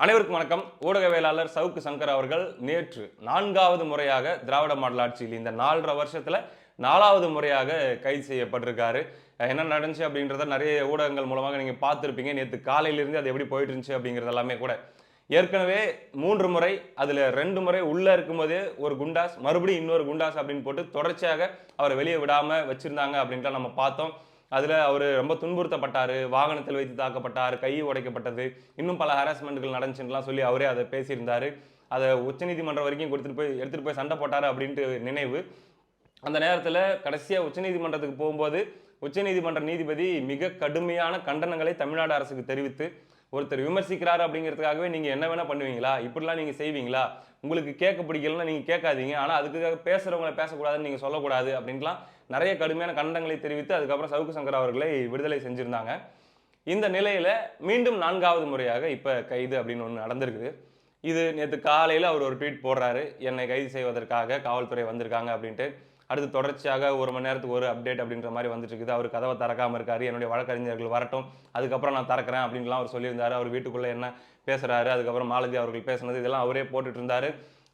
அனைவருக்கும் வணக்கம். ஊடகவியலாளர் சவுக்கு சங்கர் அவர்கள் நேற்று 4வது முறையாக திராவிட மாடல் ஆட்சியில் இந்த 4½ வருஷத்துல 4வது முறையாக கைது செய்யப்பட்டிருக்காரு. என்ன நடந்துச்சு அப்படின்றத நிறைய ஊடகங்கள் மூலமாக நீங்க பார்த்திருப்பீங்க. நேத்து காலையிலிருந்து அது எப்படி போயிட்டு இருந்துச்சு அப்படிங்கிறது எல்லாமே கூட. ஏற்கனவே 3 முறை, அதுல 2 முறை உள்ள இருக்கும்போதே ஒரு குண்டாஸ், மறுபடியும் இன்னொரு குண்டாஸ் அப்படின்னு போட்டு தொடர்ச்சியாக அவரை வெளியே விடாம வச்சிருந்தாங்க அப்படின்ட்டு நம்ம பார்த்தோம். அதுல அவரு ரொம்ப துன்புறுத்தப்பட்டாரு, வாகனத்தில் வைத்து தாக்கப்பட்டார், கை உடைக்கப்பட்டது, இன்னும் பல ஹராஸ்மென்ட்கள் நடந்துச்சுன்னுலாம் சொல்லி அவரே அதை பேசியிருந்தாரு. அதை உச்சநீதிமன்றம் வரைக்கும் எடுத்துட்டு போய் சண்டை போட்டாரு அப்படின்ட்டு நினைவு. அந்த நேரத்துல கடைசியா உச்சநீதிமன்றத்துக்கு போகும்போது உச்சநீதிமன்ற நீதிபதி மிக கடுமையான கண்டனங்களை தமிழ்நாடு அரசுக்கு தெரிவித்து, ஒருத்தர் விமர்சிக்கிறாரு அப்படிங்கிறதுக்காகவே நீங்க என்ன வேணா பண்ணுவீங்களா, இப்படிலாம் நீங்க செய்வீங்களா, உங்களுக்கு கேட்க பிடிக்கலன்னா நீங்க கேட்காதீங்க, ஆனா அதுக்காக பேசுறவங்களை பேசக்கூடாதுன்னு நீங்க சொல்லக்கூடாது அப்படின்லாம் நிறைய கடுமையான கண்டனங்களை தெரிவித்து அதுக்கப்புறம் சவுக்கு சங்கர் அவர்களை விடுதலை செஞ்சிருந்தாங்க. இந்த நிலையில மீண்டும் 4வது முறையாக இப்ப கைது அப்படின்னு ஒண்ணு நடந்திருக்குது. இது நேத்து காலையில அவர் ஒரு ட்வீட் போடுறாரு, என்னை கைது செய்வதற்காக காவல்துறை வந்திருக்காங்க அப்படின்ட்டு. அடுத்து தொடர்ச்சியாக 1 மணி நேரத்துக்கு ஒரு அப்டேட் அப்படின்ற மாதிரி வந்துட்டு இருக்குது. அவர் கதவை திறக்காம இருக்காரு, என்னுடைய வழக்கறிஞர்கள் வரட்டும், அதுக்கப்புறம் நான் திறக்கிறேன் அப்படின்லாம் அவர் சொல்லியிருந்தாரு. அவர் வீட்டுக்குள்ள என்ன பேசுறாரு, அதுக்கப்புறம் மாலதி அவர்கள் பேசுனது, இதெல்லாம் அவரே போட்டுட்டு இருந்தாரு.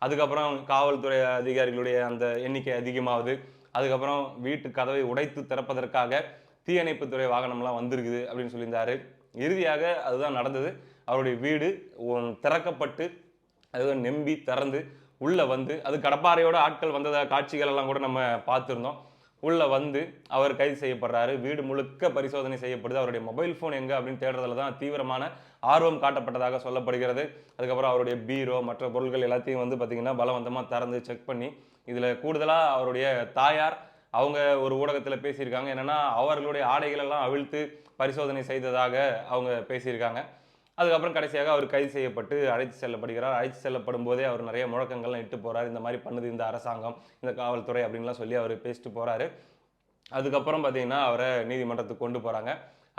அதுக்கப்புறம் காவல்துறை அதிகாரிகளுடைய அந்த எண்ணிக்கை அதிகமாகுது. அதுக்கப்புறம் வீட்டு கதவை உடைத்து திறப்பதற்காக தீயணைப்புத்துறை வாகனம்லாம் வந்திருக்குது அப்படின்னு சொல்லியிருந்தாரு. இறுதியாக அதுதான் நடந்தது. அவருடைய வீடு திறக்கப்பட்டு, அதுதான் நெம்பி திறந்து உள்ள வந்து, அது கடப்பாறையோட ஆட்கள் வந்தத காட்சிகள் எல்லாம் கூட நம்ம பார்த்திருந்தோம். உள்ள வந்து அவர் கைது செய்யப்படுறாரு. வீடு முழுக்க பரிசோதனை செய்யப்படுது. அவருடைய மொபைல் போன் எங்க அப்படின்னு தேடுறதுல தான் தீவிரமான ஆர்வம் காட்டப்பட்டதாக சொல்லப்படுகிறது. அதுக்கப்புறம் அவருடைய பீரோ, மற்ற பொருட்கள் எல்லாத்தையும் வந்து பார்த்தீங்கன்னா பலவந்தமா திறந்து செக் பண்ணி, இதுல கூடுதலா அவருடைய தாயார் அவங்க ஒரு ஊடகத்துல பேசியிருக்காங்க. என்னன்னா, அவர்களுடைய ஆடைகள் எல்லாம் அவிழ்த்து பரிசோதனை செய்ததாக அவங்க பேசியிருக்காங்க. அதுக்கப்புறம் கடைசியாக அவர் கைது செய்யப்பட்டு அழைத்து செல்லப்படுகிறார். அழைத்து செல்லப்படும் போதே அவர் நிறைய முழக்கங்கள்லாம் இட்டு போறாரு. இந்த மாதிரி பண்ணுது இந்த அரசாங்கம், இந்த காவல்துறை அப்படின்லாம் சொல்லி அவர் பேசிட்டு போறாரு. அதுக்கப்புறம் பார்த்தீங்கன்னா அவரை நீதிமன்றத்துக்கு கொண்டு போறாங்க.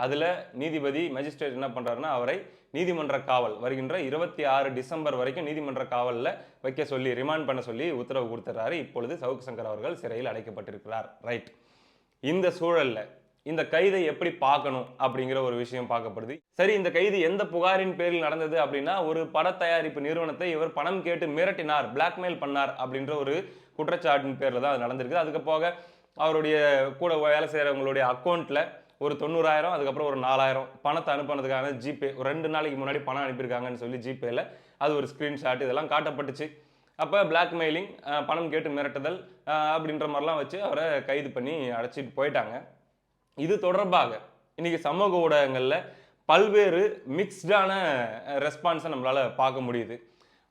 அதுல நீதிபதி மேஜிஸ்ட்ரேட் என்ன பண்றாருன்னா, அவரை நீதிமன்ற காவல் வருகின்ற 26 டிசம்பர் வரைக்கும் நீதிமன்ற காவல்ல வைக்க சொல்லி, ரிமாண்ட் பண்ண சொல்லி உத்தரவு கொடுத்துறாரு. இப்பொழுது சவுக்கு சங்கர் அவர்கள் சிறையில் அடைக்கப்பட்டிருக்கிறார். ரைட். இந்த சூழல்ல இந்த கைதை எப்படி பார்க்கணும் அப்படிங்கிற ஒரு விஷயம் பார்க்கப்படுது. சரி, இந்த கைது எந்த புகாரின் பேரில் நடந்தது அப்படின்னா, ஒரு பட தயாரிப்பு நிறுவனத்தை இவர் பணம் கேட்டு மிரட்டினார், பிளாக்மெயில் பண்ணார் அப்படின்ற ஒரு குற்றச்சாட்டின் பேர்ல தான் அது நடந்திருக்கு. அதுக்கு போக அவருடைய கூட வேலை செய்யறவங்களுடைய அக்கௌண்ட்ல ஒரு 90,000, அதுக்கப்புறம் ஒரு 4,000 பணத்தை அனுப்புனதுக்கான ஜிபே, ஒரு 2 நாளைக்கு முன்னாடி பணம் அனுப்பியிருக்காங்கன்னு சொல்லி ஜிபேல அது ஒரு ஸ்கிரீன்ஷாட் இதெல்லாம் காட்டப்பட்டுச்சு. அப்ப பிளாக்மெயிலிங், பணம் கேட்டு மிரட்டுதல் அப்படின்ற மாதிரிலாம் வச்சு அவரை கைது பண்ணி அழைச்சிட்டு போயிட்டாங்க. இது தொடர்பாக இன்னைக்கு சமூக ஊடகங்கள்ல பல்வேறு மிக்ஸ்டான ரெஸ்பான்ஸை நம்மளால பார்க்க முடியுது.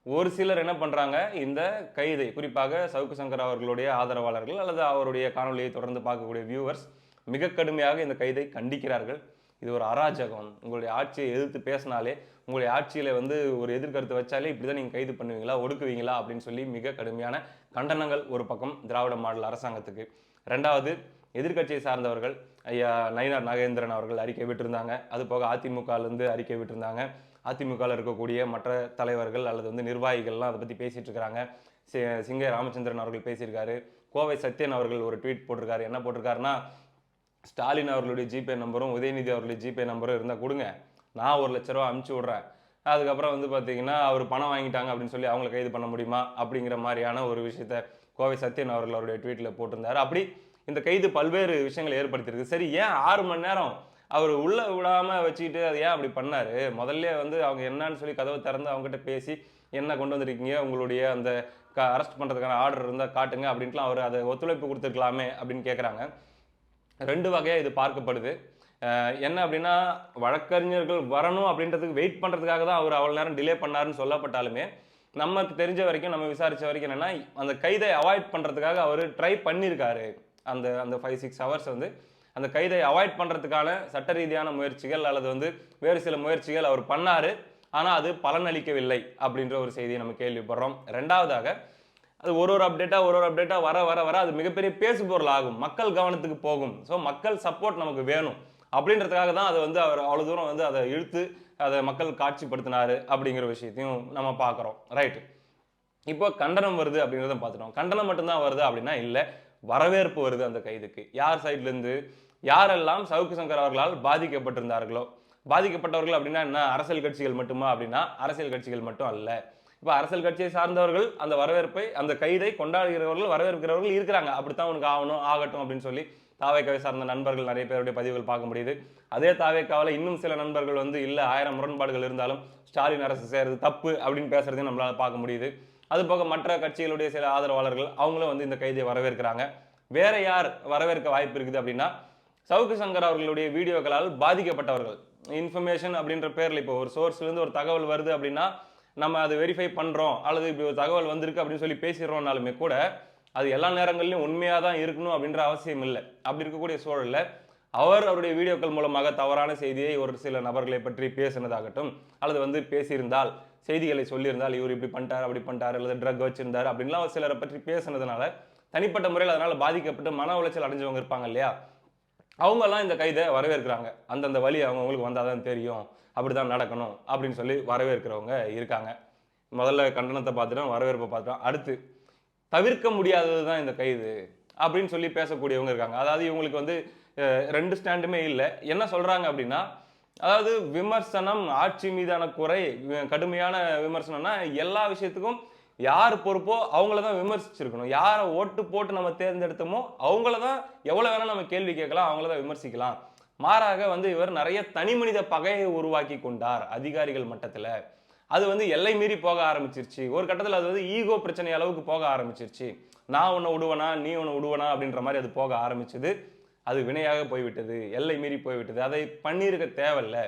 ஒரு சிலர் என்ன பண்றாங்க, இந்த கைதை குறிப்பாக சவுக்கு சங்கர் அவர்களுடைய ஆதரவாளர்கள் அல்லது அவருடைய காணொலியை தொடர்ந்து பார்க்கக்கூடிய வியூவர்ஸ் மிக கடுமையாக இந்த கைதை கண்டிக்கிறார்கள். இது ஒரு அராஜகம், உங்களுடைய ஆட்சியை எதிர்த்து பேசினாலே, உங்களுடைய ஆட்சியில வந்து ஒரு எதிர்கருத்து வச்சாலே இப்படிதான் நீங்க கைது பண்ணுவீங்களா, ஒடுக்குவீங்களா அப்படின்னு சொல்லி மிக கடுமையான கண்டனங்கள் ஒரு பக்கம் திராவிட மாடல் அரசாங்கத்துக்கு. 2வது, எதிர்க்கட்சியை சார்ந்தவர்கள் ஐயா நயினார் நாகேந்திரன் அவர்கள் அறிக்கை விட்டிருந்தாங்க. அது போக அதிமுகலேருந்து அறிக்கை விட்டிருந்தாங்க. அதிமுகவில் இருக்கக்கூடிய மற்ற தலைவர்கள் அல்லது வந்து நிர்வாகிகள்லாம் அதை பற்றி பேசிட்டு இருக்கிறாங்க. சிங்கை ராமச்சந்திரன் அவர்கள் பேசியிருக்காரு. கோவை சத்யன் அவர்கள் ஒரு ட்வீட் போட்டிருக்காரு. என்ன போட்டிருக்காருன்னா, ஸ்டாலின் அவர்களுடைய ஜிபே நம்பரும் உதயநிதி அவர்களுடைய ஜிபே நம்பரும் இருந்தால் கொடுங்க, நான் 1,00,000 ரூபா அனுப்பிச்சி விட்றேன். அதுக்கப்புறம் வந்து பார்த்தீங்கன்னா அவர் பணம் வாங்கிட்டாங்க அப்படின்னு சொல்லி அவங்களை கைது பண்ண முடியுமா அப்படிங்கிற மாதிரியான ஒரு விஷயத்த கோவை சத்யன் அவர்கள் அவருடைய ட்வீட்டில் போட்டிருந்தாரு. அப்படி இந்த கைது பல்வேறு விஷயங்களை ஏற்படுத்தியிருக்கு. சரி, ஏன் 6 மணி நேரம் அவர் உள்ள விடாம வச்சுக்கிட்டு அதை ஏன் அப்படி பண்ணாரு? முதல்ல வந்து அவங்க என்னன்னு சொல்லி கதவை திறந்து அவங்ககிட்ட பேசி, என்ன கொண்டு வந்திருக்கீங்க, உங்களுடைய அந்த அரெஸ்ட் பண்றதுக்கான ஆர்டர் இருந்தால் காட்டுங்க அப்படின்ட்டுலாம் அவர் அதை ஒத்துழைப்பு கொடுத்துருக்கலாமே அப்படின்னு கேட்குறாங்க. 2 வகையா இது பார்க்கப்படுது. என்ன அப்படின்னா, வழக்கறிஞர்கள் வரணும் அப்படின்றதுக்கு வெயிட் பண்றதுக்காக தான் அவர் அவ்வளவு நேரம் டிலே பண்ணாருன்னு சொல்லப்பட்டாலுமே, நமக்கு தெரிஞ்ச வரைக்கும், நம்ம விசாரிச்ச வரைக்கும் என்னன்னா, அந்த கைதை அவாய்ட் பண்றதுக்காக அவர் ட்ரை பண்ணியிருக்காரு. அந்த அந்த 5-6 ஹவர்ஸ் வந்து அந்த கைதை அவாய்ட் பண்றதுக்கான சட்ட ரீதியான முயற்சிகள் அல்லது வந்து வேறு சில முயற்சிகள் அவர் பண்ணாரு. ஆனா அது பலனளிக்கவில்லை அப்படின்ற ஒரு செய்தியை நம்ம கேள்விப்படுறோம். 2வதாக, அது ஒரு அப்டேட்டா வர வர வர அது மிகப்பெரிய பேசு பொருள் ஆகும், மக்கள் கவனத்துக்கு போகும். ஸோ மக்கள் சப்போர்ட் நமக்கு வேணும் அப்படின்றதுக்காக தான் அதை வந்து அவர் அவ்வளவு தூரம் வந்து அதை இழுத்து அதை மக்கள் காட்சிப்படுத்தினாரு அப்படிங்கிற விஷயத்தையும் நம்ம பார்க்குறோம். ரைட். இப்போ கண்டனம் வருது அப்படிங்கிறத பார்த்துட்டோம். கண்டனம் மட்டும்தான் வருது அப்படின்னா இல்லை, வரவேற்பு வருது அந்த கைதுக்கு. யார் சைட்ல இருந்து யாரெல்லாம் சவுக்கு சங்கர் அவர்களால் பாதிக்கப்பட்டிருந்தார்களோ, பாதிக்கப்பட்டவர்கள் அப்படின்னா என்ன, அரசியல் கட்சிகள் மட்டுமா அப்படின்னா அரசியல் கட்சிகள் மட்டும் அல்ல. இப்போ அரசியல் கட்சியை சார்ந்தவர்கள் அந்த வரவேற்பை, அந்த கைதை கொண்டாடுகிறவர்கள், வரவேற்கிறவர்கள் இருக்கிறாங்க. அப்படித்தான் உனக்கு ஆகணும், ஆகட்டும் அப்படின்னு சொல்லி தாவேக்காவை சார்ந்த நண்பர்கள் நிறைய பேருடைய பதிவுகள் பார்க்க முடியுது. அதே தாவேக்காவில் இன்னும் சில நண்பர்கள் வந்து இல்லை 1000 முரண்பாடுகள் இருந்தாலும் ஸ்டாலின் அரசு செய்கிறது தப்பு அப்படின்னு பேசுறதையும் நம்மளால பார்க்க முடியுது. அது போக மற்ற கட்சிகளுடைய சில ஆதரவாளர்கள் அவங்களும் வந்து இந்த கைதியை வரவேற்கிறாங்க. வேற யார் வரவேற்க வாய்ப்பு இருக்குது அப்படின்னா, சவுக்கு சங்கர் அவர்களுடைய வீடியோக்களால் பாதிக்கப்பட்டவர்கள். இன்ஃபர்மேஷன் அப்படின்ற பேரில் இப்போ ஒரு சோர்ஸ்லேருந்து ஒரு தகவல் வருது அப்படின்னா நம்ம அதை வெரிஃபை பண்ணுறோம், அல்லது இப்படி ஒரு தகவல் வந்திருக்கு அப்படின்னு சொல்லி பேசிடுறோம்னாலுமே கூட அது எல்லா நேரங்களிலும் உண்மையாக தான் இருக்கணும் அப்படின்ற அவசியம் இல்லை. அப்படி இருக்கக்கூடிய சூழலில் அவருடைய வீடியோக்கள் மூலமாக தவறான செய்தியை ஒரு சில நபர்களை பற்றி பேசினதாகட்டும், அல்லது வந்து பேசியிருந்தால், செய்திகளை சொல்லியிருந்தால், இவர் இப்படி பண்ணிட்டார் அப்படி பண்ணிட்டார், அல்லது ட்ரக் வச்சிருந்தார் அப்படின்லாம் சிலரை பற்றி பேசினதுனால தனிப்பட்ட முறையில் அதனால் பாதிக்கப்பட்டு மன உளைச்சல் அடைஞ்சவங்க இருப்பாங்க இல்லையா, அவங்கெல்லாம் இந்த கைதை வரவேற்கிறாங்க. அந்தந்த வழி அவங்களுக்கு வந்தால் தான் தெரியும், அப்படி தான் நடக்கணும் அப்படின்னு சொல்லி வரவேற்கிறவங்க இருக்காங்க. முதல்ல கண்டனத்தை பார்த்துட்டோம், வரவேற்பை பார்த்துட்டோம். அடுத்து தவிர்க்க முடியாதது தான் இந்த கைது அப்படின்னு சொல்லி பேசக்கூடியவங்க இருக்காங்க. அதாவது இவங்களுக்கு வந்து ரெண்டு ஸ்டாண்டுமே இல்லை. என்ன சொல்றாங்க அப்படின்னா, அதாவது விமர்சனம், ஆட்சி மீதான குறை, கடுமையான விமர்சனம்னா எல்லா விஷயத்துக்கும் யார் பொறுப்போ அவங்கள தான் விமர்சிச்சிருக்கணும். யாரை ஓட்டு போட்டு நம்ம தேர்ந்தெடுத்தோமோ அவங்கள தான் எவ்வளோ வேணால் நம்ம கேள்வி கேட்கலாம், அவங்கள தான் விமர்சிக்கலாம். மாறாக வந்து இவர் நிறைய தனி மனித பகையை உருவாக்கி கொண்டார் அதிகாரிகள் மட்டத்தில். அது வந்து எல்லை மீறி போக ஆரம்பிச்சிருச்சு. ஒரு கட்டத்தில் அது வந்து ஈகோ பிரச்சனை அளவுக்கு போக ஆரம்பிச்சிருச்சு. நான் உன்னை விடுவனா, நீ உன்னை விடுவனா அப்படின்ற மாதிரி அது போக ஆரம்பிச்சது. அது வினையாக போய்விட்டது, எல்லை மீறி போய்விட்டது. அதை பண்ணியிருக்க தேவையில்லை.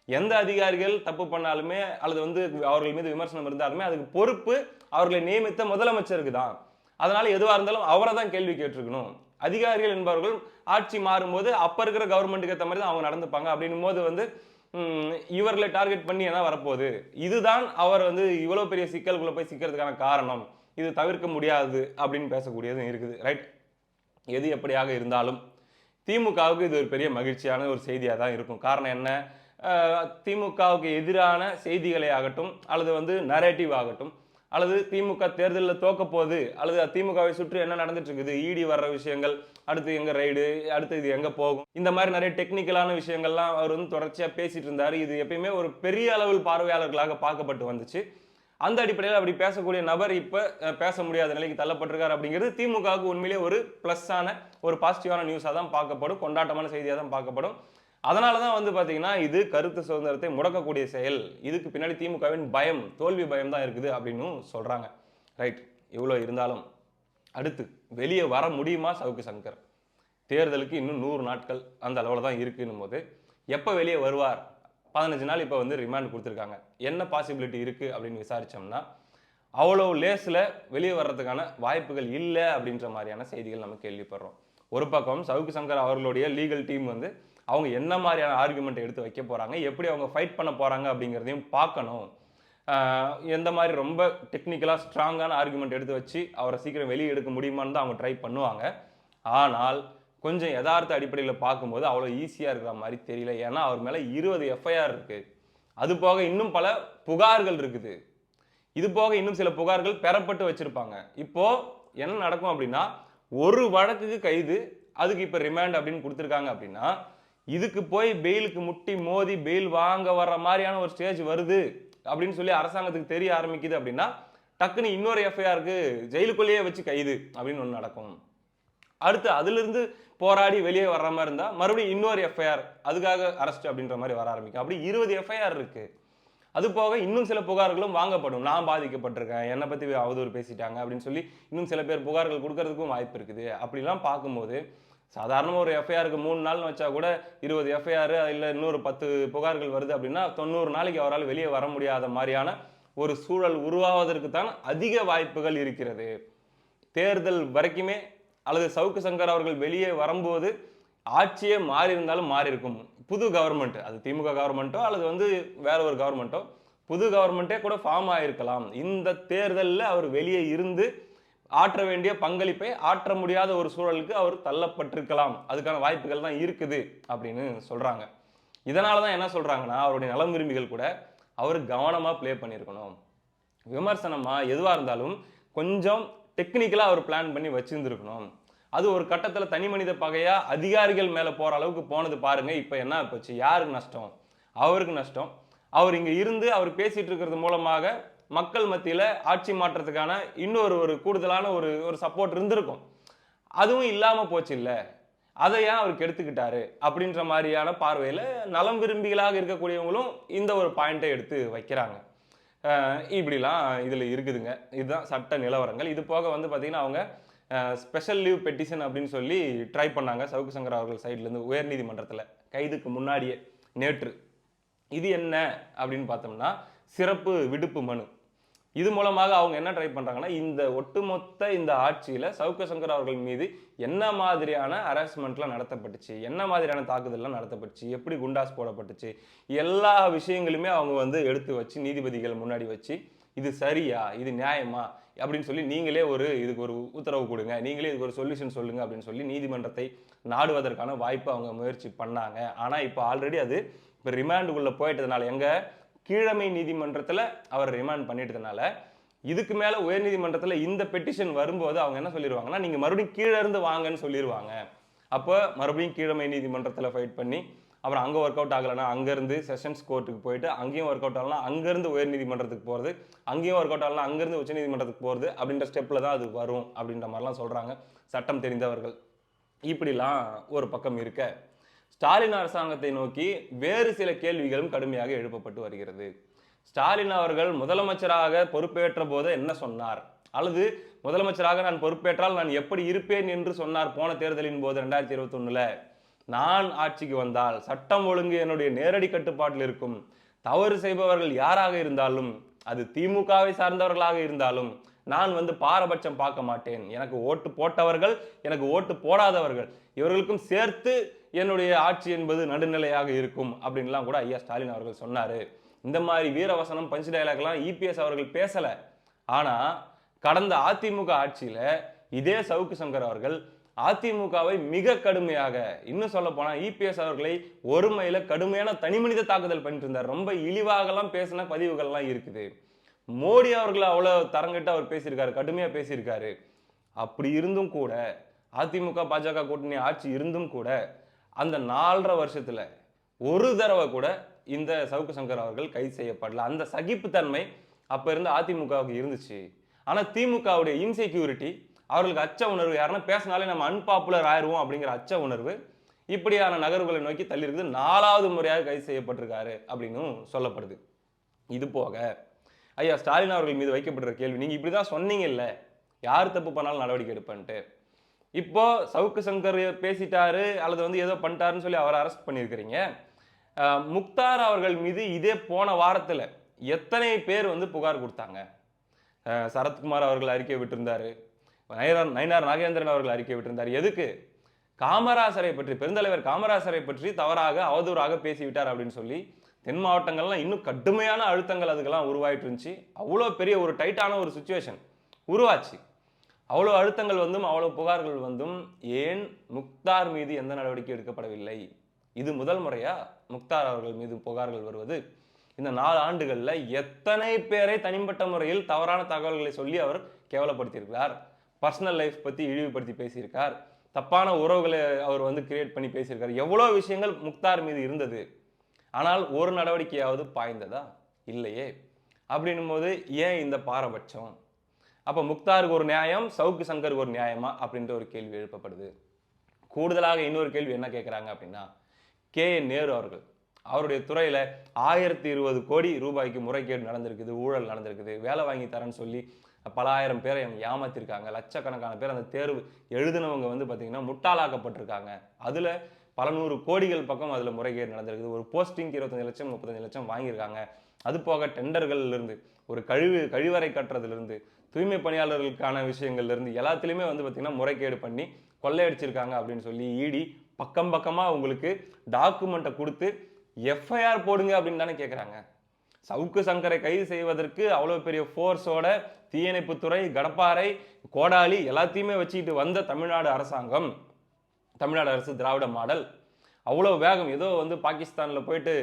எந்த அதிகாரிகள் தப்பு பண்ணாலுமே அல்லது வந்து அவர்கள் மீது விமர்சனம் இருந்தாலுமே அதுக்கு பொறுப்பு அவர்களை நியமித்த முதலமைச்சருக்கு தான். அதனால எதுவாக இருந்தாலும் அவரை தான் கேள்வி கேட்டிருக்கணும். அதிகாரிகள் என்பவர்கள் ஆட்சி மாறும்போது அப்ப இருக்கிற கவர்மெண்ட்டுக்கு ஏற்ற மாதிரி தான் அவங்க நடந்துப்பாங்க. அப்படின்னும் போது வந்து இவர்களை டார்கெட் பண்ணி என்ன வரப்போகுது, இதுதான் அவர் வந்து இவ்வளவு பெரிய சிக்கல்குள்ள போய் சிக்கிறதுக்கான காரணம், இது தவிர்க்க முடியாது அப்படின்னு பேசக்கூடியதும் இருக்குது. ரைட், எது எப்படியாக இருந்தாலும் திமுகவுக்கு இது ஒரு பெரிய மகிழ்ச்சியான ஒரு செய்தியாக தான் இருக்கும். காரணம் என்ன, திமுகவுக்கு எதிரான செய்திகளை ஆகட்டும், அல்லது வந்து நரேட்டிவ் ஆகட்டும், அல்லது திமுக தேர்தலில் தோக்க போகுது, அல்லது திமுகவை சுற்றி என்ன நடந்துட்டு இருக்குது, இடி வர்ற விஷயங்கள், அடுத்து எங்க ரைடு, அடுத்து இது எங்க போகும், இந்த மாதிரி நிறைய டெக்னிக்கலான விஷயங்கள்லாம் அவர் வந்து தொடர்ச்சியாக பேசிட்டு இருந்தார். இது எப்பயுமே ஒரு பெரிய அளவில் பார்வையாளர்களாக பார்க்கப்பட்டு வந்துச்சு. அந்த அடிப்படையில் அப்படி பேசக்கூடிய நபர் இப்போ பேச முடியாத நிலைக்கு தள்ளப்பட்டிருக்காரு அப்படிங்கிறது திமுகவுக்கு உண்மையிலேயே ஒரு ப்ளஸ்ஸான ஒரு பாசிட்டிவான நியூஸாக தான் பார்க்கப்படும், கொண்டாட்டமான செய்தியாக தான் பார்க்கப்படும். அதனால தான் வந்து பார்த்தீங்கன்னா இது கருத்து சுதந்திரத்தை முடக்கக்கூடிய செயல், இதுக்கு பின்னாடி திமுகவின் பயம், தோல்வி பயம் தான் இருக்குது அப்படின்னு சொல்கிறாங்க. ரைட், இவ்வளோ இருந்தாலும் அடுத்து வெளியே வர முடியுமா சவுக்கு சங்கர்? தேர்தலுக்கு இன்னும் 100 நாட்கள் அந்த அளவில் தான் இருக்குன்னும் போது எப்போ வெளியே வருவார்? 15 நாள் இப்போ வந்து ரிமாண்ட் கொடுத்துருக்காங்க. என்ன பாசிபிலிட்டி இருக்குது அப்படின்னு விசாரித்தோம்னா அவ்வளோ லேஸில் வெளியே வர்றதுக்கான வாய்ப்புகள் இல்லை அப்படின்ற மாதிரியான செய்திகள் நம்ம கேள்விப்படுறோம். ஒரு பக்கம் சவுக்கு சங்கர் அவர்களுடைய லீகல் டீம் வந்து அவங்க என்ன மாதிரியான ஆர்குமெண்ட் எடுத்து வைக்க போகிறாங்க, எப்படி அவங்க ஃபைட் பண்ண போகிறாங்க அப்படிங்கிறதையும் பார்க்கணும். எந்த மாதிரி ரொம்ப டெக்னிக்கலாக ஸ்ட்ராங்கான ஆர்குமெண்ட் எடுத்து வச்சு அவரை சீக்கிரம் வெளியே எடுக்க முடியுமான்னு தான் அவங்க ட்ரை பண்ணுவாங்க. ஆனால் கொஞ்சம் யதார்த்த அடிப்படையில் பார்க்கும்போது அவ்வளோ ஈஸியாக இருக்கிற மாதிரி தெரியல. ஏன்னா அவர் மேலே 20 எஃப்ஐஆர் இருக்குது. அது போக இன்னும் பல புகார்கள் இருக்குது. இது போக இன்னும் சில புகார்கள் பெறப்பட்டு வச்சுருப்பாங்க. இப்போது என்ன நடக்கும் அப்படின்னா, ஒரு வழக்குக்கு கைது, அதுக்கு இப்போ ரிமாண்ட் அப்படின்னு கொடுத்துருக்காங்க அப்படின்னா, இதுக்கு போய் பெயிலுக்கு முட்டி மோதி பெயில் வாங்க வர்ற மாதிரியான ஒரு ஸ்டேஜ் வருது அப்படின்னு சொல்லி அரசாங்கத்துக்கு தெரிய ஆரம்பிக்குது அப்படின்னா, டக்குன்னு இன்னொரு எஃப்ஐஆருக்கு ஜெயிலுக்குள்ளேயே வச்சு கைது அப்படின்னு ஒன்று நடக்கும். அடுத்து அதிலிருந்து போராடி வெளியே வர்ற மாதிரி இருந்தால் மறுபடியும் இன்னொரு எஃப்ஐஆர், அதுக்காக அரெஸ்ட் அப்படின்ற மாதிரி வர ஆரம்பிக்கும். அப்படி 20 எஃப்ஐஆர் இருக்கு. அது போக இன்னும் சில புகார்களும் வாங்கப்படும். நான் பாதிக்கப்பட்டிருக்கேன், என்னை பற்றி அவதூறு பேசிட்டாங்க அப்படின்னு சொல்லி இன்னும் சில பேர் புகார்கள் கொடுக்கறதுக்கும் வாய்ப்பு இருக்குது. அப்படிலாம் பார்க்கும்போது சாதாரணமாக ஒரு எஃப்ஐஆருக்கு 3 நாள்னு வச்சா கூட 20 எஃப்ஐஆர் இல்லை இன்னொரு 10 புகார்கள் வருது அப்படின்னா 90 நாளைக்கு அவரால் வெளியே வர முடியாத மாதிரியான ஒரு சூழல் உருவாவதற்கு தான் அதிக வாய்ப்புகள் இருக்கிறது. தேர்தல் வரைக்குமே அல்லது சவுக்கு சங்கர் அவர்கள் வெளியே வரும்போது ஆட்சியே மாறி இருந்தாலும் மாறி இருக்கும். புது கவர்மெண்ட், அது திமுக கவர்மெண்ட்டோ அல்லது வந்து வேற ஒரு கவர்மெண்ட்டோ, புது கவர்மெண்ட்டே கூட ஃபார்ம் ஆகிருக்கலாம். இந்த தேர்தலில் அவர் வெளியே இருந்து ஆற்ற வேண்டிய பங்களிப்பை ஆற்ற முடியாத ஒரு சூழலுக்கு அவர் தள்ளப்பட்டிருக்கலாம். அதுக்கான வாய்ப்புகள் தான் இருக்குது அப்படின்னு சொல்றாங்க. இதனால தான் என்ன சொல்றாங்கன்னா, அவருடைய நலம் விரும்பிகள் கூட அவர் கவனமாக ப்ளே பண்ணியிருக்கணும். விமர்சனமா எதுவாக இருந்தாலும் கொஞ்சம் டெக்னிக்கலாக அவர் பிளான் பண்ணி வச்சிருந்துருக்கணும். அது ஒரு கட்டத்தில் தனி மனித பகையா அதிகாரிகள் மேலே போகிற அளவுக்கு போனது பாருங்க. இப்போ என்ன போச்சு, யாருக்கு நஷ்டம்? அவருக்கு நஷ்டம். அவர் இங்க இருந்து அவர் பேசிட்டு இருக்கிறது மூலமாக மக்கள் மத்தியில ஆட்சி மாற்றத்துக்கான இன்னொரு ஒரு கூடுதலான ஒரு ஒரு சப்போர்ட் இருந்திருக்கும். அதுவும் இல்லாம போச்சு இல்ல. அதை ஏன் அவர் கெடுத்துக்கிட்டாரு அப்படின்ற மாதிரியான பார்வையில நலம் விரும்பிகளாக இருக்கக்கூடியவங்களும் இந்த ஒரு பாயிண்டை எடுத்து வைக்கிறாங்க. இப்படிலாம் இதுல இருக்குதுங்க. இதுதான் சட்ட நிலவரங்கள். இது போக வந்து பாத்தீங்கன்னா அவங்க ஸ்பெஷல் லீவ் பெட்டிஷன் அப்படின்னு சொல்லி ட்ரை பண்ணாங்க சவுக்கு சங்கர் அவர்கள் சைட்ல இருந்து உயர்நீதிமன்றத்தில் கைதுக்கு முன்னாடியே நேற்று. இது என்ன அப்படின்னு பார்த்தோம்னா சிறப்பு விடுப்பு மனு. இது மூலமாக அவங்க என்ன ட்ரை பண்றாங்கன்னா இந்த ஒட்டுமொத்த இந்த ஆட்சியில சவுக்கு சங்கர் அவர்கள் மீது என்ன மாதிரியான ஹராஸ்மெண்ட்லாம் நடத்தப்பட்டுச்சு, என்ன மாதிரியான தாக்குதல்லாம் நடத்தப்பட்டுச்சு, எப்படி குண்டாஸ் போடப்பட்டுச்சு, எல்லா விஷயங்களுமே அவங்க வந்து எடுத்து வச்சு நீதிபதிகள் முன்னாடி வச்சு இது சரியா, இது நியாயமா அப்படின்னு சொல்லி நீங்களே இதுக்கு ஒரு உத்தரவு கொடுங்க, நீங்களே இதுக்கு ஒரு சொல்யூஷன் சொல்லுங்க அப்படின்னு சொல்லி நீதிமன்றத்தை நாடுவதற்கான வாய்ப்பு அவங்க முயற்சி பண்ணாங்க. ஆனா இப்போ ஆல்ரெடி அது இப்போ ரிமாண்டுக்குள்ள போயிட்டதுனால எங்க கீழமை நீதிமன்றத்தில் அவர் ரிமாண்ட் பண்ணிட்டதுனால இதுக்கு மேல உயர் நீதிமன்றத்தில் இந்த பெட்டிஷன் வரும்போது அவங்க என்ன சொல்லிடுவாங்கன்னா நீங்க மறுபடியும் கீழே இருந்து வாங்கன்னு சொல்லிடுவாங்க. அப்போ மறுபடியும் கீழமை நீதிமன்றத்தில் ஃபைட் பண்ணி அப்புறம் அங்கே ஒர்க் அவுட் ஆகலைன்னா அங்கேருந்து செஷன்ஸ் கோர்ட்டுக்கு போயிட்டு அங்கேயும் ஒர்க் அவுட் ஆகலாம், அங்கேருந்து உயர் நீதிமன்றத்துக்கு போகிறது, அங்கேயும் ஒர்க் அவுட் ஆகலாம், அங்கேருந்து உச்ச நீதிமன்றத்துக்கு போகிறது அப்படின்ற ஸ்டெப்பில் தான் அது வரும் அப்படின்ற மாதிரிலாம் சொல்கிறாங்க சட்டம் தெரிந்தவர்கள். இப்படிலாம் ஒரு பக்கம் இருக்க ஸ்டாலின் அரசாங்கத்தை நோக்கி வேறு சில கேள்விகளும் கடுமையாக எழுப்பப்பட்டு வருகிறது. ஸ்டாலின் அவர்கள் முதலமைச்சராக பொறுப்பேற்ற போது என்ன சொன்னார், அல்லது முதலமைச்சராக நான் பொறுப்பேற்றால் நான் எப்படி இருப்பேன் என்று சொன்னார் போன தேர்தலின் போது 2021 நான் ஆட்சிக்கு வந்தால் சட்டம் ஒழுங்கு என்னுடைய நேரடி கட்டுப்பாட்டில் இருக்கும், தவறு செய்பவர்கள் யாராக இருந்தாலும் அது திமுகவை சார்ந்தவர்களாக இருந்தாலும் நான் வந்து பாரபட்சம் பார்க்க மாட்டேன், எனக்கு ஓட்டு போட்டவர்கள் எனக்கு ஓட்டு போடாதவர்கள் இவர்களுக்கும் சேர்த்து என்னுடைய ஆட்சி என்பது நடுநிலையாக இருக்கும் அப்படின்லாம் கூட ஐயா ஸ்டாலின் அவர்கள் சொன்னாரு. இந்த மாதிரி வீரவசனம் பஞ்ச் டயலாக்லாம் இபிஎஸ் அவர்கள் பேசல. ஆனா கடந்த அதிமுக ஆட்சியில இதே சவுக்கு சங்கர் அவர்கள் அதிமுகவை மிக கடுமையாக, இன்னும் சொல்ல போனா இபிஎஸ் அவர்களை ஒருமையில கடுமையான தனிமனித தாக்குதல் பண்ணிட்டு இருந்தார். ரொம்ப இழிவாகலாம் பேசின பதிவுகள்லாம் இருக்குது. மோடி அவர்கள் அவ்வளவு தரங்கிட்டு அவர் பேசியிருக்காரு, கடுமையா பேசியிருக்காரு. அப்படி இருந்தும் கூட அதிமுக பாஜக கூட்டணி ஆட்சி இருந்தும் கூட அந்த 4.5 வருஷத்துல ஒரு தடவை கூட இந்த சவுக்கு சங்கர் அவர்கள் கைது செய்யப்படல. அந்த சகிப்புத்தன்மை அப்ப இருந்த அதிமுகவுக்கு இருந்துச்சு. ஆனா திமுகவுடைய இன்செக்யூரிட்டி, அவர்களுக்கு அச்ச உணர்வு, யாருன்னா பேசினாலே நம்ம அன்பாப்புலர் ஆயிடுவோம் அப்படிங்கிற அச்ச உணர்வு இப்படியான நகர்வுகளை நோக்கி தள்ளி இருக்குது. 4வது முறையாக கைது செய்யப்பட்டிருக்காரு அப்படின்னு சொல்லப்படுது. இது போக ஐயா ஸ்டாலின் அவர்கள் மீது வைக்கப்படுற கேள்வி, நீங்க இப்படிதான் சொன்னீங்க இல்ல யார் தப்பு பண்ணாலும் நடவடிக்கை எடுப்பேன்ட்டு. இப்போ சவுக்கு சங்கர் பேசிட்டாரு அல்லது வந்து ஏதோ பண்ணிட்டாருன்னு சொல்லி அவரை அரெஸ்ட் பண்ணியிருக்கிறீங்க. முக்தார் அவர்கள் மீது இதே போன வாரத்தில் எத்தனை பேர் வந்து புகார் கொடுத்தாங்க. சரத்குமார் அவர்கள் அறிக்கை விட்டிருந்தாரு, நயினார் நாகேந்திரன் அவர்கள் அறிக்கை விட்டிருந்தார். எதுக்கு? காமராசரை பற்றி, பெருந்தலைவர் காமராசரை பற்றி தவறாக அவதூறாக பேசிவிட்டார் அப்படின்னு சொல்லி தென் மாவட்டங்கள்லாம் இன்னும் கடுமையான அழுத்தங்கள் அதுக்கெல்லாம் உருவாயிட்டு இருந்துச்சு. அவ்வளோ பெரிய ஒரு டைட்டான ஒரு சுச்சுவேஷன் உருவாச்சு. அவ்வளோ அழுத்தங்கள் வந்தும் அவ்வளோ புகார்கள் வந்தும் ஏன் முக்தார் மீது எந்த நடவடிக்கை எடுக்கப்படவில்லை? இது முதல் முறையா முக்தார் அவர்கள் மீது புகார்கள் வருவது? இந்த 4 ஆண்டுகள்ல எத்தனை பேரை தனிப்பட்ட முறையில் தவறான தகவல்களை சொல்லி அவர் கேவலப்படுத்தியிருக்கிறார், பர்சனல் லைஃப் பத்தி இழிவுபடுத்தி பேசியிருக்கார், தப்பான உறவுகளை அவர் வந்து கிரியேட் பண்ணி பேசியிருக்கார். எவ்வளோ விஷயங்கள் முக்தார் மீது இருந்தது. ஆனால் ஒரு நடவடிக்கையாவது பாய்ந்ததா? இல்லையே. அப்படின்னும் போது ஏன் இந்த பாரபட்சம்? அப்ப முக்தாருக்கு ஒரு நியாயம், சவுக்கு சங்கருக்கு ஒரு நியாயமா அப்படின்ற ஒரு கேள்வி எழுப்பப்படுது. கூடுதலாக இன்னொரு கேள்வி என்ன கேட்கிறாங்க அப்படின்னா, நேரு அவர்கள் அவருடைய துறையில 1020 கோடி ரூபாய்க்கு முறைகேடு நடந்திருக்குது, ஊழல் நடந்திருக்குது, வேலை வாங்கி தரேன்னு சொல்லி பல ஆயிரம் பேரை ஏமாத்திருக்காங்க, லட்சக்கணக்கான பேர் அந்த தேர்வு எழுதினவங்க வந்து பார்த்தீங்கன்னா முட்டாளாக்கப்பட்டிருக்காங்க, அதுல பல 100 கோடிகள் பக்கம் அதுல முறைகேடு நடந்திருக்குது, ஒரு போஸ்டிங் 25 லட்சம் 35 லட்சம் வாங்கியிருக்காங்க, அது போக டெண்டர்கள்ல இருந்து ஒரு கழிவறை கட்டுறதுல இருந்து தூய்மை பணியாளர்களுக்கான விஷயங்கள்ல இருந்து எல்லாத்திலுமே வந்து பார்த்தீங்கன்னா முறைகேடு பண்ணி கொள்ளையடிச்சிருக்காங்க அப்படின்னு சொல்லி இடி பக்கம் பக்கமா உங்களுக்கு டாக்குமெண்ட்டை கொடுத்து எஃப்ஐஆர் போடுங்க அப்படின்னு தானே கேட்குறாங்க. சவுக்கு சங்கரை கைது செய்வதற்கு அவ்வளோ பெரிய ஃபோர்ஸோட தீயணைப்புத்துறை, கடப்பாறை, கோடாலி எல்லாத்தையுமே வச்சுக்கிட்டு வந்த தமிழ்நாடு அரசாங்கம், தமிழ்நாடு அரசு திராவிட மாடல் அவ்வளோ வேகம், ஏதோ வந்து பாகிஸ்தானில் போயிட்டு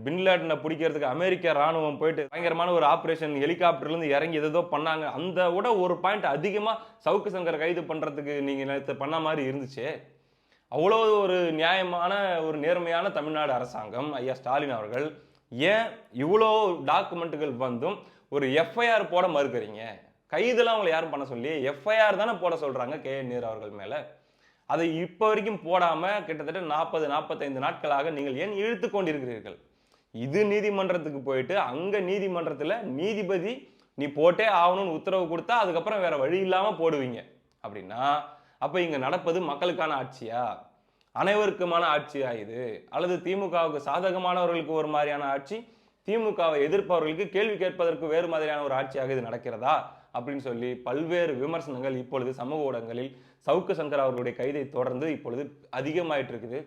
பின்லேடனை பிடிக்கிறதுக்கு அமெரிக்க ராணுவம் போயிட்டு பயங்கரமான ஒரு ஆப்ரேஷன் ஹெலிகாப்டர்லேருந்து இறங்கி ஏதோ பண்ணாங்க. அந்த விட ஒரு பாயிண்ட் அதிகமாக சவுக்கு சங்கரை கைது பண்ணுறதுக்கு நீங்கள் நேற்று பண்ண மாதிரி இருந்துச்சு. அவ்வளோ ஒரு நியாயமான ஒரு நேர்மையான தமிழ்நாடு அரசாங்கம் ஐயா ஸ்டாலின் அவர்கள் ஏன் இவ்வளோ டாக்குமெண்ட்டுகள் வந்தும் ஒரு எஃப்ஐஆர் போட மறுக்கிறீங்க? கைதெல்லாம் அவங்களை யாரும் பண்ண சொல்லி எஃப்ஐஆர் தானே போட சொல்றாங்க கே.என். நேரு அவர்கள் மேல. அதை இப்போ வரைக்கும் போடாம கிட்டத்தட்ட 45 நாட்களாக நீங்கள் ஏன் இழுத்து கொண்டிருக்கிறீர்கள்? இது நீதிமன்றத்துக்கு போயிட்டு அங்க நீதிமன்றத்துல நீதிபதி நீ போட்டே ஆகணும்னு உத்தரவு கொடுத்தா அதுக்கப்புறம் வேற வழி இல்லாம போடுவீங்க அப்படின்னா, அப்ப இங்க நடப்பது மக்களுக்கான ஆட்சியா? அனைவருக்குமான ஆட்சியா இது? அல்லது திமுகவுக்கு சாதகமானவர்களுக்கு ஒரு மாதிரியான ஆட்சி, திமுகவை எதிர்ப்பவர்களுக்கு கேள்வி கேட்பதற்கு வேறு மாதிரியான ஒரு ஆட்சியாக இது நடக்கிறதா அப்படின்னு சொல்லி பல்வேறு விமர்சனங்கள் இப்பொழுது சமூக ஊடகங்களில் சவுக்கு சங்கர் அவர்களுடைய கைதை தொடர்ந்து இப்பொழுது அதிகமாயிட்டு இருக்குது.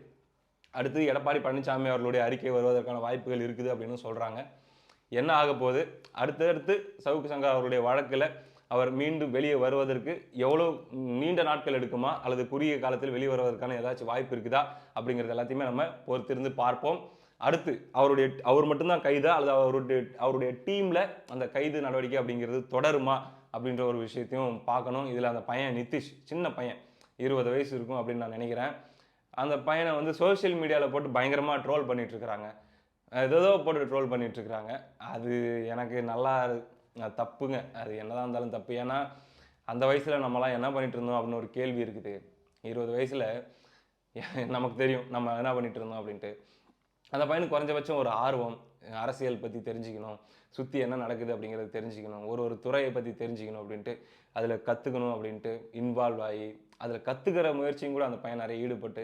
அடுத்து எடப்பாடி பழனிசாமி அவர்களுடைய அறிக்கை வருவதற்கான வாய்ப்புகள் இருக்குது அப்படின்னு சொல்றாங்க. என்ன ஆக போகுது? அடுத்தடுத்து சவுக்கு சங்கர் அவருடைய வழக்கில் அவர் மீண்டும் வெளியே வருவதற்கு எவ்வளோ நீண்ட நாட்கள் எடுக்குமா அல்லது குறுகிய காலத்தில் வெளியே வருவதற்கான ஏதாச்சும் வாய்ப்பு இருக்குதா அப்படிங்கிறது எல்லாத்தையுமே நம்ம பொறுத்திருந்து பார்ப்போம். அடுத்து அவர் மட்டும்தான் கைதா அல்லது அவருடைய டீம்ல அந்த கைது நடவடிக்கை அப்படிங்கிறது தொடருமா அப்படின்ற ஒரு விஷயத்தையும் பார்க்கணும். இதில் அந்த பையன் நிதிஷ், சின்ன பையன், 20 வயசு இருக்கும் அப்படின்னு நான் நினைக்கிறேன். அந்த பையனை வந்து சோசியல் மீடியாவில் போட்டு பயங்கரமாக ட்ரோல் பண்ணிட்டு இருக்கிறாங்க. ஏதோ போட்டு ட்ரோல் பண்ணிட்டு இருக்கிறாங்க. அது எனக்கு நல்லா தப்புங்க. அது என்னதான் இருந்தாலும் தப்பு. ஏன்னா அந்த வயசில் நம்மலாம் என்ன பண்ணிட்டு இருந்தோம் அப்படின்னு ஒரு கேள்வி இருக்குது. 20 வயசில் நமக்கு தெரியும் நம்ம என்ன பண்ணிட்டு இருந்தோம் அப்படின்ட்டு. அந்த பையனுக்கு குறைஞ்சபட்சம் ஒரு ஆர்வம், அரசியல் பற்றி தெரிஞ்சுக்கணும், சுற்றி என்ன நடக்குது அப்படிங்கிறது தெரிஞ்சுக்கணும், ஒரு துறையை பற்றி தெரிஞ்சுக்கணும் அப்படின்ட்டு, அதில் கற்றுக்கணும் அப்படின்ட்டு இன்வால்வ் ஆகி அதில் கற்றுக்கிற முயற்சியும் கூட அந்த பையன் நிறைய ஈடுபட்டு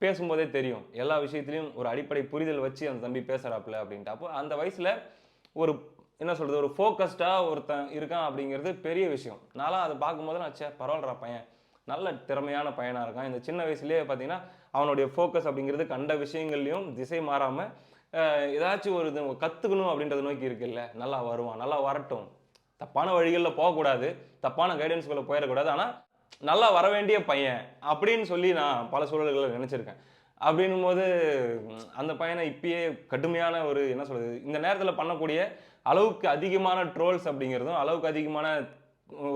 பேசும்போதே தெரியும். எல்லா விஷயத்துலையும் ஒரு அடிப்படை புரிதல் வச்சு அந்த தம்பி பேசுகிறாப்புல அப்படின்ட்டு. அப்போ அந்த வயசில் ஒரு என்ன சொல்கிறது, ஒரு ஃபோக்கஸ்டாக ஒருத்தன் இருக்கான் அப்படிங்கிறது பெரிய விஷயம். நான்லாம் அதை பார்க்கும்போது நான் பரவாயில்லடா பையன், நல்ல திறமையான பையனாக இருக்கான். இந்த சின்ன வயசுலேயே பார்த்தீங்கன்னா அவனுடைய ஃபோக்கஸ் அப்படிங்கிறது கண்ட விஷயங்கள்லையும் திசை மாறாமல் ஏதாச்சும் ஒரு இது கற்றுக்கணும் அப்படின்றத நோக்கி இருக்குல்ல, நல்லா வருவான், நல்லா வரட்டும். தப்பான வழிகளில் போகக்கூடாது, தப்பான கைடன்ஸ்குள்ளே போயிடக்கூடாது, ஆனால் நல்லா வர வேண்டிய பையன் அப்படின்னு சொல்லி நான் பல சூழல்களில் நினச்சிருக்கேன். அப்படின்னும் போது அந்த பையனை இப்பயே கடுமையான ஒரு என்ன சொல்கிறது, இந்த நேரத்தில் பண்ணக்கூடிய அளவுக்கு அதிகமான ட்ரோல்ஸ் அப்படிங்கிறதும், அளவுக்கு அதிகமான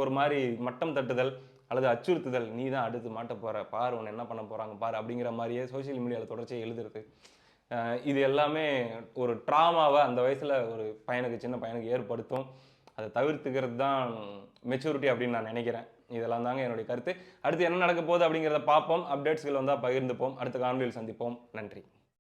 ஒரு மாதிரி மட்டம் தட்டுதல் அல்லது அச்சுறுத்துதல், நீ தான் அடுத்து மாட்ட போகிற பாரு, உன்னை என்ன பண்ண போகிறாங்க பாரு அப்படிங்கிற மாதிரியே சோசியல் மீடியாவில் தொடர்ச்சியாக எழுதுறது, இது எல்லாமே ஒரு ட்ராமாவை அந்த வயசில் ஒரு பையனுக்கு, சின்ன பையனுக்கு ஏற்படுத்தும். அதை தவிர்த்துக்கிறது தான் மெச்சூரிட்டி அப்படின்னு நான் நினைக்கிறேன். இதெல்லாம் தாங்க என்னுடைய கருத்து. அடுத்து என்ன நடக்க போகுது அப்படிங்கிறத பார்ப்போம். அப்டேட்ஸ்கள் வந்தால் பகிர்ந்துப்போம். அடுத்த காணொலியில் சந்திப்போம். நன்றி.